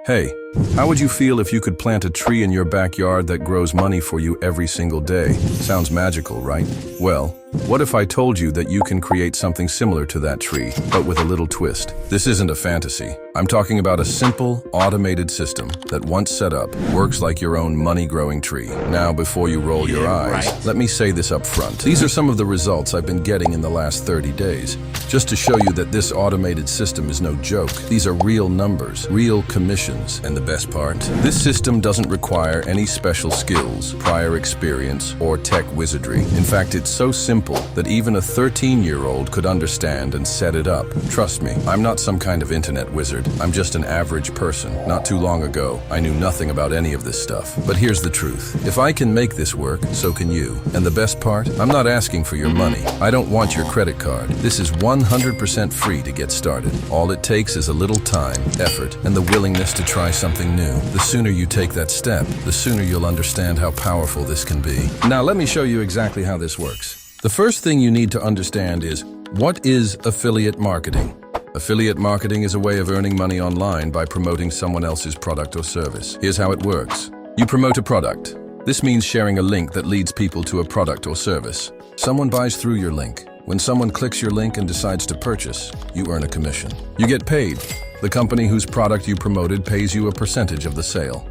Hey, how would you feel if you could plant a tree in your backyard that grows money for you every single day? Sounds magical, right? Well, what if I told you that you can create something similar to that tree, but with a little twist? This isn't a fantasy. I'm talking about a simple, automated system that once set up, works like your own money-growing tree. Now, before you roll your eyes, let me say this up front. These are some of the results I've been getting in the last 30 days. Just to show you that this automated system is no joke. These are real numbers, real commissions, and the best part, this system doesn't require any special skills, prior experience, or tech wizardry. In fact, it's so simple that even a 13-year-old could understand and set it up. Trust me, I'm not some kind of internet wizard. I'm just an average person. Not too long ago, I knew nothing about any of this stuff. But here's the truth. If I can make this work, so can you. And the best part, I'm not asking for your money. I don't want your credit card. This is 100% free to get started. All it takes is a little time, effort, and the willingness to try something new. The sooner you take that step, the sooner you'll understand how powerful this can be. Now let me show you exactly how this works. The first thing you need to understand is, what is affiliate marketing? Affiliate marketing is a way of earning money online by promoting someone else's product or service. Here's how it works. You promote a product. This means sharing a link that leads people to a product or service. Someone buys through your link. When someone clicks your link and decides to purchase, you earn a commission. You get paid. The company whose product you promoted pays you a percentage of the sale.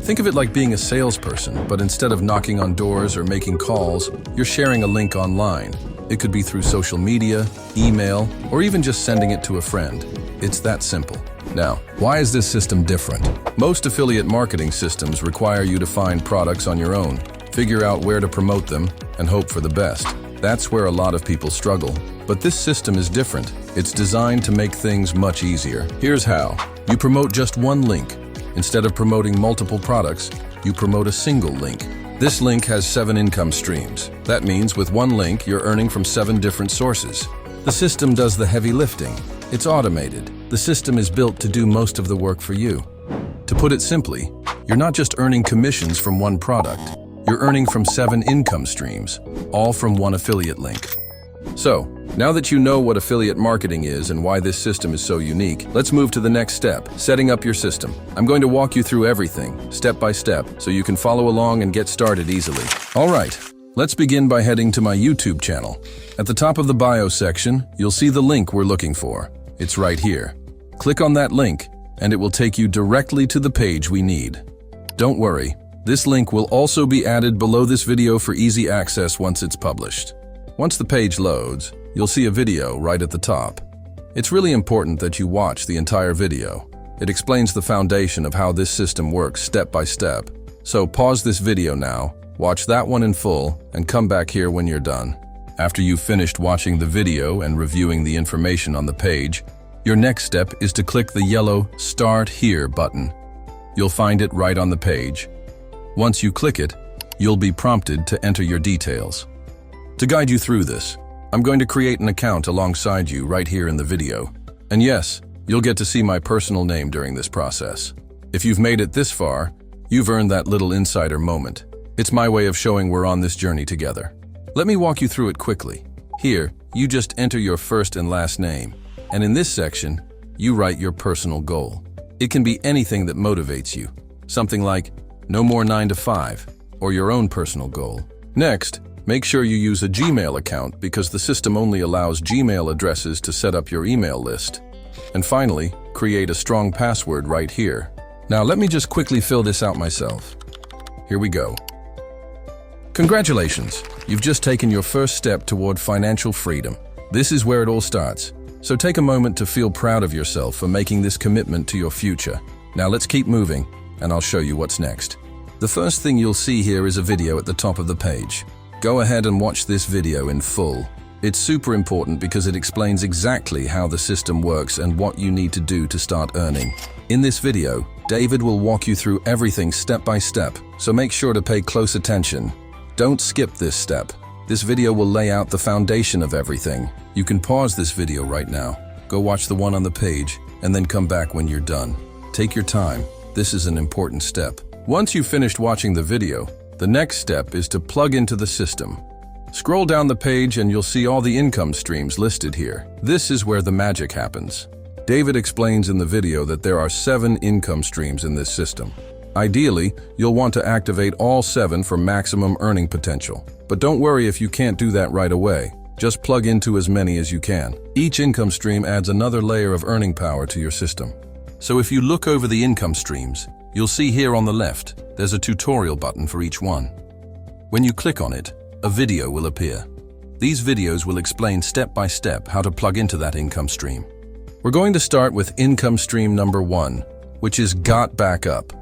Think of it like being a salesperson, but instead of knocking on doors or making calls, you're sharing a link online. It could be through social media, email, or even just sending it to a friend. It's that simple. Now, why is this system different? Most affiliate marketing systems require you to find products on your own, figure out where to promote them, and hope for the best. That's where a lot of people struggle. But this system is different. It's designed to make things much easier. Here's how. You promote just one link. Instead of promoting multiple products, you promote a single link. This link has 7 income streams. That means with one link, you're earning from 7 different sources. The system does the heavy lifting. It's automated. The system is built to do most of the work for you. To put it simply, you're not just earning commissions from one product. You're earning from 7 income streams, all from one affiliate link. So, now that you know what affiliate marketing is and why this system is so unique, let's move to the next step, setting up your system. I'm going to walk you through everything, step by step, so you can follow along and get started easily. All right, let's begin by heading to my YouTube channel. At the top of the bio section, you'll see the link we're looking for. It's right here. Click on that link, and it will take you directly to the page we need. Don't worry, this link will also be added below this video for easy access once it's published. Once the page loads, you'll see a video right at the top. It's really important that you watch the entire video. It explains the foundation of how this system works step by step. So pause this video now, watch that one in full, and come back here when you're done. After you've finished watching the video and reviewing the information on the page, your next step is to click the yellow Start Here button. You'll find it right on the page. Once you click it, you'll be prompted to enter your details. To guide you through this, I'm going to create an account alongside you right here in the video. And yes, you'll get to see my personal name during this process. If you've made it this far, you've earned that little insider moment. It's my way of showing we're on this journey together. Let me walk you through it quickly. Here, you just enter your first and last name. And in this section, you write your personal goal. It can be anything that motivates you. Something like, no more 9 to 5, or your own personal goal. Next, make sure you use a Gmail account because the system only allows Gmail addresses to set up your email list. And finally, create a strong password right here. Now let me just quickly fill this out myself. Here we go. Congratulations! You've just taken your first step toward financial freedom. This is where it all starts. So take a moment to feel proud of yourself for making this commitment to your future. Now let's keep moving, and I'll show you what's next. The first thing you'll see here is a video at the top of the page. Go ahead and watch this video in full. It's super important because it explains exactly how the system works and what you need to do to start earning. In this video, David will walk you through everything step by step, so make sure to pay close attention. Don't skip this step. This video will lay out the foundation of everything. You can pause this video right now, go watch the one on the page, and then come back when you're done. Take your time. This is an important step. Once you've finished watching the video, the next step is to plug into the system. Scroll down the page and you'll see all the income streams listed here. This is where the magic happens. David explains in the video that there are 7 income streams in this system. Ideally, you'll want to activate all 7 for maximum earning potential. But don't worry if you can't do that right away. Just plug into as many as you can. Each income stream adds another layer of earning power to your system. So if you look over the income streams, you'll see here on the left, there's a tutorial button for each one. When you click on it, a video will appear. These videos will explain step by step how to plug into that income stream. We're going to start with income stream number 1, which is Got Back Up.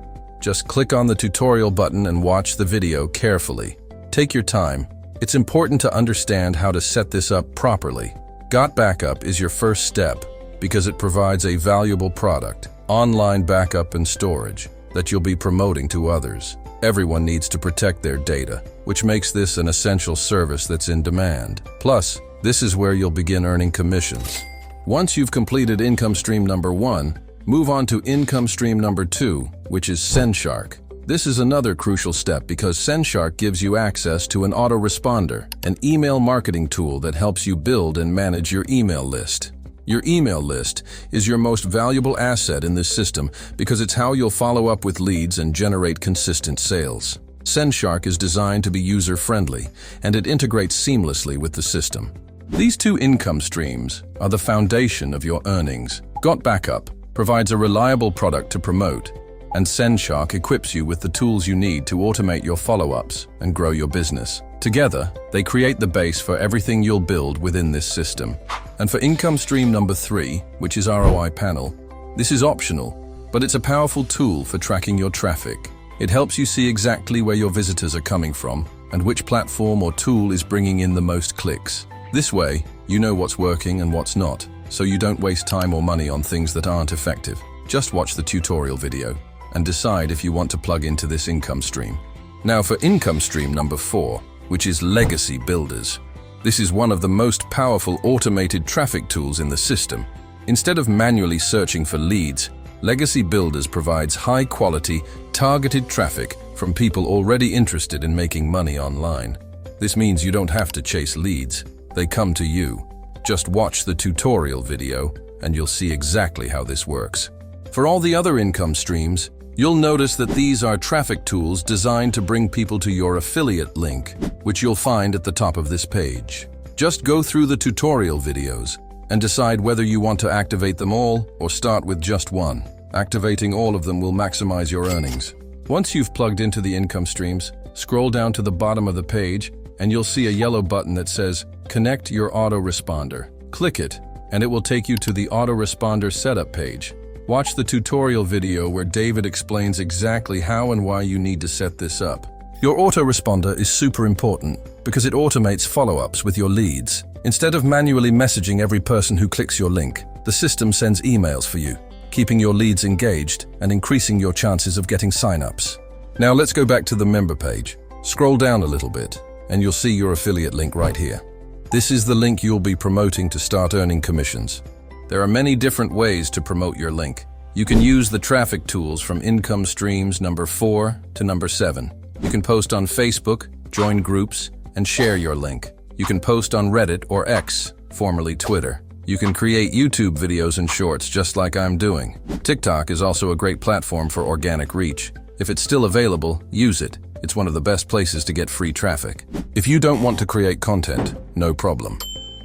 Just click on the tutorial button and watch the video carefully. Take your time. It's important to understand how to set this up properly. Got Back Up is your first step because it provides a valuable product, online backup and storage, that you'll be promoting to others. Everyone needs to protect their data, which makes this an essential service that's in demand. Plus, this is where you'll begin earning commissions. Once you've completed income stream number 1, move on to income stream number 2, which is SendShark. This is another crucial step because SendShark gives you access to an autoresponder, an email marketing tool that helps you build and manage your email list. Your email list is your most valuable asset in this system because it's how you'll follow up with leads and generate consistent sales. SendShark is designed to be user-friendly, and it integrates seamlessly with the system. These 2 income streams are the foundation of your earnings. Got Back Up provides a reliable product to promote, and SendShark equips you with the tools you need to automate your follow-ups and grow your business. Together, they create the base for everything you'll build within this system. And for income stream number 3, which is ROI Panel, this is optional, but it's a powerful tool for tracking your traffic. It helps you see exactly where your visitors are coming from and which platform or tool is bringing in the most clicks. This way, you know what's working and what's not, so you don't waste time or money on things that aren't effective. Just watch the tutorial video and decide if you want to plug into this income stream. Now for income stream number 4, which is Legacy Builders. This is one of the most powerful automated traffic tools in the system. Instead of manually searching for leads, Legacy Builders provides high-quality, targeted traffic from people already interested in making money online. This means you don't have to chase leads. They come to you. Just watch the tutorial video and you'll see exactly how this works. For all the other income streams, you'll notice that these are traffic tools designed to bring people to your affiliate link, which you'll find at the top of this page. Just go through the tutorial videos and decide whether you want to activate them all or start with just one. Activating all of them will maximize your earnings. Once you've plugged into the income streams, scroll down to the bottom of the page and you'll see a yellow button that says Connect your autoresponder. Click it and it will take you to the autoresponder setup page. Watch the tutorial video where David explains exactly how and why you need to set this up. Your autoresponder is super important because it automates follow-ups with your leads. Instead of manually messaging every person who clicks your link, the system sends emails for you, keeping your leads engaged and increasing your chances of getting sign-ups. Now let's go back to the member page. Scroll down a little bit and you'll see your affiliate link right here. This is the link you'll be promoting to start earning commissions. There are many different ways to promote your link. You can use the traffic tools from income streams number 4 to number 7. You can post on Facebook, join groups, and share your link. You can post on Reddit or X, formerly Twitter. You can create YouTube videos and shorts just like I'm doing. TikTok is also a great platform for organic reach. If it's still available, use it. It's one of the best places to get free traffic. If you don't want to create content, no problem.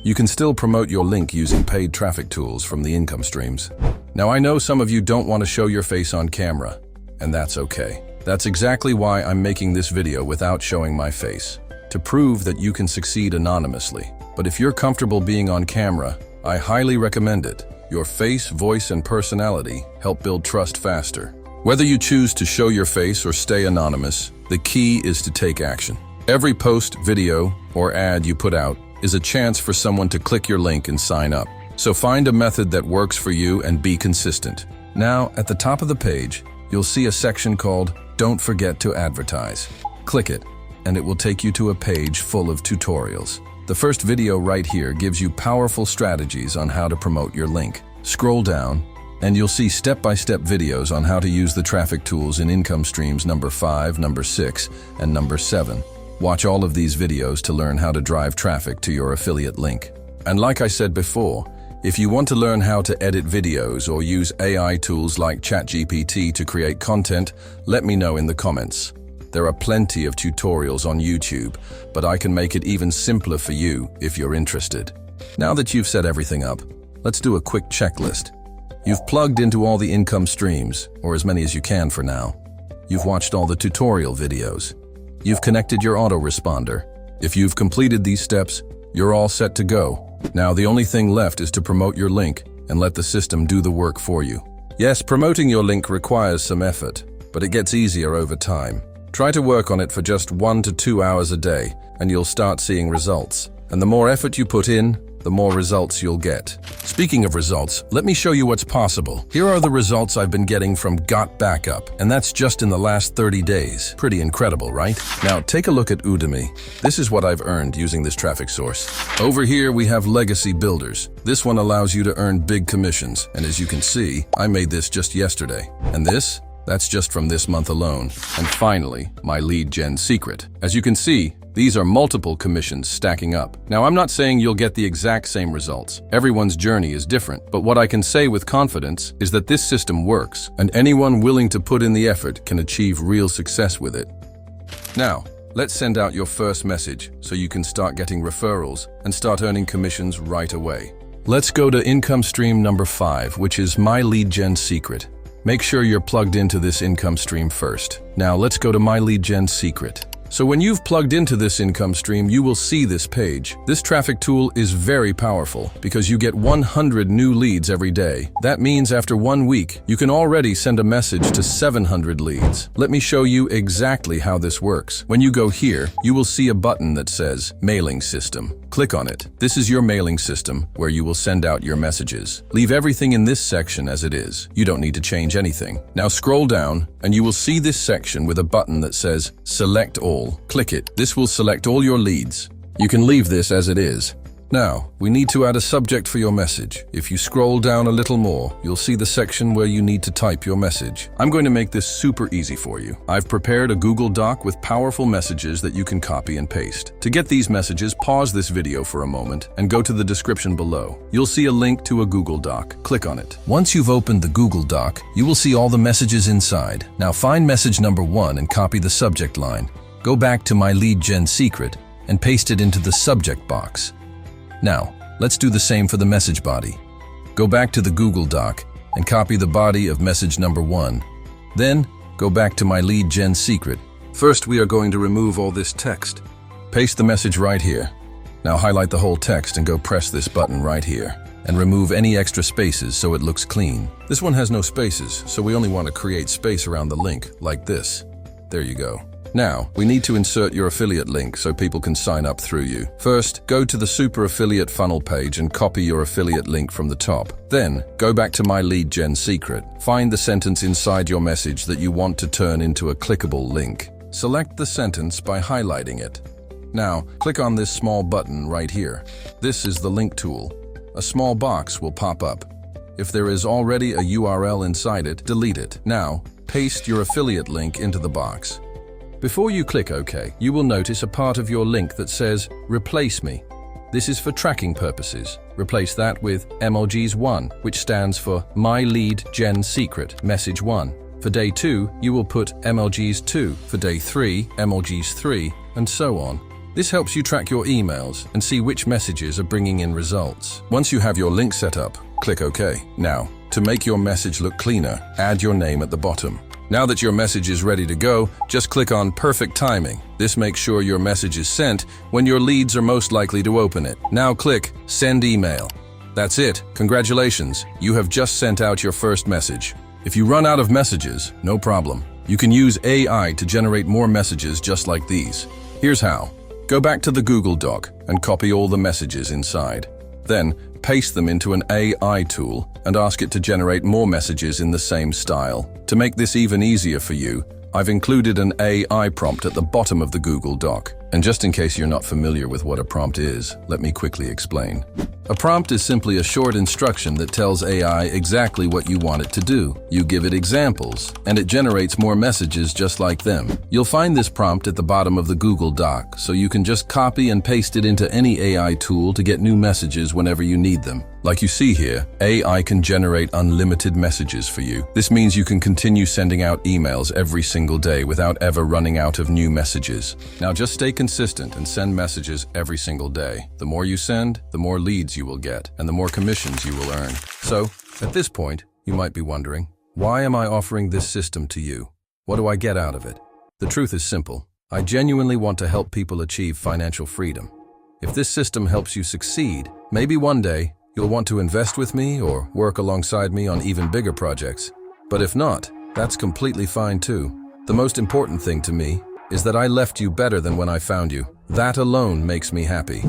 You can still promote your link using paid traffic tools from the income streams. Now I know some of you don't want to show your face on camera, and that's okay. That's exactly why I'm making this video without showing my face, to prove that you can succeed anonymously. But if you're comfortable being on camera, I highly recommend it. Your face, voice, and personality help build trust faster. Whether you choose to show your face or stay anonymous, the key is to take action. Every post, video, or ad you put out is a chance for someone to click your link and sign up. So find a method that works for you and be consistent. Now, at the top of the page, you'll see a section called Don't Forget to Advertise. Click it, and it will take you to a page full of tutorials. The first video right here gives you powerful strategies on how to promote your link. Scroll down, and you'll see step-by-step videos on how to use the traffic tools in income streams number 5, number 6, and number 7. Watch all of these videos to learn how to drive traffic to your affiliate link. And like I said before, If you want to learn how to edit videos or use AI tools like ChatGPT to create content, let me know in the comments. There are plenty of tutorials on YouTube, but I can make it even simpler for you if you're interested. Now that you've set everything up, let's do a quick checklist. You've plugged into all the income streams, or as many as you can for now. You've watched all the tutorial videos. You've connected your autoresponder. If you've completed these steps, you're all set to go. Now the only thing left is to promote your link and let the system do the work for you. Yes, promoting your link requires some effort, but it gets easier over time. Try to work on it for just 1 to 2 hours a day, and you'll start seeing results. And the more effort you put in, the more results you'll get. Speaking of results, let me show you what's possible. Here are the results I've been getting from Got Backup, and that's just in the last 30 days. Pretty incredible, right? Now take a look at Udemy. This is what I've earned using this traffic source. Over here we have Legacy Builders. This one allows you to earn big commissions, and as you can see, I made this just yesterday. And this? That's just from this month alone. And finally, my lead gen secret. As you can see, these are multiple commissions stacking up. Now, I'm not saying you'll get the exact same results. Everyone's journey is different, but what I can say with confidence is that this system works, and anyone willing to put in the effort can achieve real success with it. Now, let's send out your first message so you can start getting referrals and start earning commissions right away. Let's go to income stream number 5, which is my lead gen secret. Make sure you're plugged into this income stream first. Now let's go to My Lead Gen Secret. So when you've plugged into this income stream, you will see this page. This traffic tool is very powerful because you get 100 new leads every day. That means after 1 week, you can already send a message to 700 leads. Let me show you exactly how this works. When you go here, you will see a button that says Mailing System. Click on it. This is your mailing system where you will send out your messages. Leave everything in this section as it is. You don't need to change anything. Now scroll down and you will see this section with a button that says Select All. Click it. This will select all your leads. You can leave this as it is. Now, we need to add a subject for your message. If you scroll down a little more, you'll see the section where you need to type your message. I'm going to make this super easy for you. I've prepared a Google Doc with powerful messages that you can copy and paste. To get these messages, pause this video for a moment and go to the description below. You'll see a link to a Google Doc. Click on it. Once you've opened the Google Doc, you will see all the messages inside. Now find message number 1 and copy the subject line. Go back to My Lead Gen Secret and paste it into the subject box. Now, let's do the same for the message body. Go back to the Google Doc and copy the body of message number 1. Then, go back to My Lead Gen Secret. First, we are going to remove all this text. Paste the message right here. Now highlight the whole text and go press this button right here. And remove any extra spaces so it looks clean. This one has no spaces, so we only want to create space around the link, like this. There you go. Now, we need to insert your affiliate link so people can sign up through you. First, go to the Super Affiliate Funnel page and copy your affiliate link from the top. Then, go back to My Lead Gen Secret. Find the sentence inside your message that you want to turn into a clickable link. Select the sentence by highlighting it. Now, click on this small button right here. This is the link tool. A small box will pop up. If there is already a URL inside it, delete it. Now, paste your affiliate link into the box. Before you click OK, you will notice a part of your link that says Replace Me. This is for tracking purposes. Replace that with emojis 1, which stands for My Lead Gen Secret, message 1. For day 2, you will put emojis 2. For day 3, emojis 3, and so on. This helps you track your emails and see which messages are bringing in results. Once you have your link set up, click OK. Now, to make your message look cleaner, add your name at the bottom. Now that your message is ready to go, just click on Perfect Timing. This makes sure your message is sent when your leads are most likely to open it. Now click Send Email. That's it. Congratulations. You have just sent out your first message. If you run out of messages, no problem. You can use AI to generate more messages just like these. Here's how. Go back to the Google Doc and copy all the messages inside. Then, paste them into an AI tool and ask it to generate more messages in the same style. To make this even easier for you, I've included an AI prompt at the bottom of the Google Doc. And just in case you're not familiar with what a prompt is, let me quickly explain. A prompt is simply a short instruction that tells AI exactly what you want it to do. You give it examples, and it generates more messages just like them. You'll find this prompt at the bottom of the Google Doc, so you can just copy and paste it into any AI tool to get new messages whenever you need them. Like you see here, AI can generate unlimited messages for you. This means you can continue sending out emails every single day without ever running out of new messages. Now just stay consistent and send messages every single day. The more you send, the more leads you will get, and the more commissions you will earn. So, at this point, you might be wondering, why am I offering this system to you? What do I get out of it? The truth is simple. I genuinely want to help people achieve financial freedom. If this system helps you succeed, maybe one day, you'll want to invest with me or work alongside me on even bigger projects. But if not, that's completely fine too. The most important thing to me is that I left you better than when I found you. That alone makes me happy.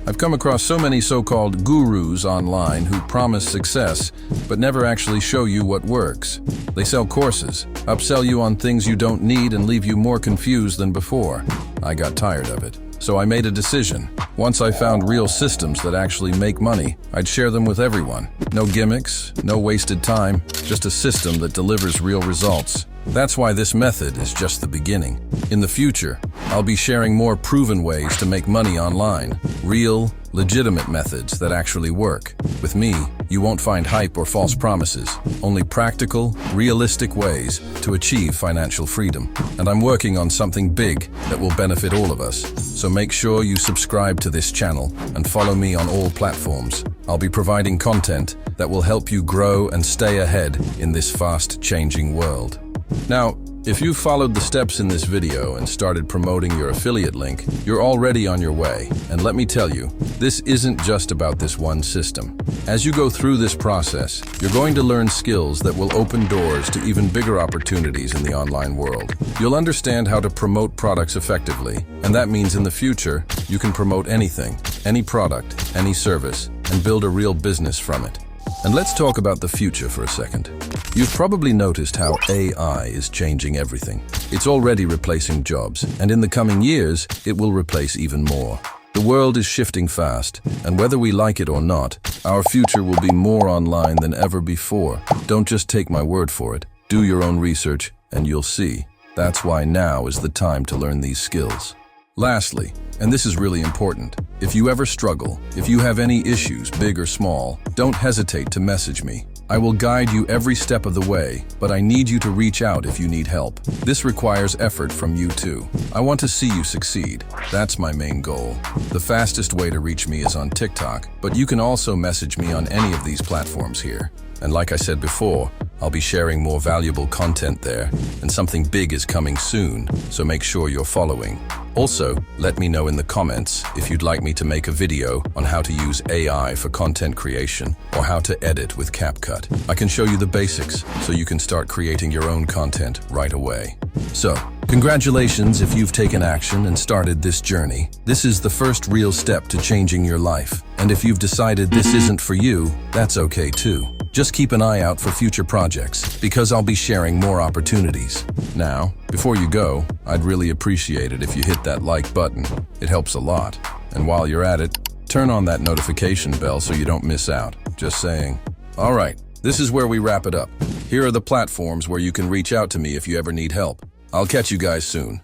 I've come across so many so-called gurus online who promise success, but never actually show you what works. They sell courses, upsell you on things you don't need, and leave you more confused than before. I got tired of it. So I made a decision. Once I found real systems that actually make money, I'd share them with everyone. No gimmicks, no wasted time, just a system that delivers real results. That's why this method is just the beginning. In the future, I'll be sharing more proven ways to make money online. Real, legitimate methods that actually work. With me, you won't find hype or false promises, only practical, realistic ways to achieve financial freedom. And I'm working on something big that will benefit all of us. So make sure you subscribe to this channel and follow me on all platforms. I'll be providing content that will help you grow and stay ahead in this fast-changing world. Now, if you've followed the steps in this video and started promoting your affiliate link, you're already on your way. And let me tell you, this isn't just about this one system. As you go through this process, you're going to learn skills that will open doors to even bigger opportunities in the online world. You'll understand how to promote products effectively, and that means in the future, you can promote anything, any product, any service, and build a real business from it. And let's talk about the future for a second. You've probably noticed how AI is changing everything. It's already replacing jobs, and in the coming years, it will replace even more. The world is shifting fast, and whether we like it or not, our future will be more online than ever before. Don't just take my word for it. Do your own research, and you'll see. That's why now is the time to learn these skills. Lastly, and this is really important, if you ever struggle, if you have any issues, big or small, don't hesitate to message me. I will guide you every step of the way, but I need you to reach out if you need help. This requires effort from you too. I want to see you succeed. That's my main goal. The fastest way to reach me is on TikTok, but you can also message me on any of these platforms here. And like I said before, I'll be sharing more valuable content there, and something big is coming soon, so make sure you're following. Also, let me know in the comments if you'd like me to make a video on how to use AI for content creation or how to edit with CapCut. I can show you the basics so you can start creating your own content right away. So, congratulations if you've taken action and started this journey. This is the first real step to changing your life. And if you've decided this isn't for you, that's okay too. Just keep an eye out for future projects, because I'll be sharing more opportunities. Now, before you go, I'd really appreciate it if you hit that like button. It helps a lot. And while you're at it, turn on that notification bell so you don't miss out. Just saying. All right, this is where we wrap it up. Here are the platforms where you can reach out to me if you ever need help. I'll catch you guys soon.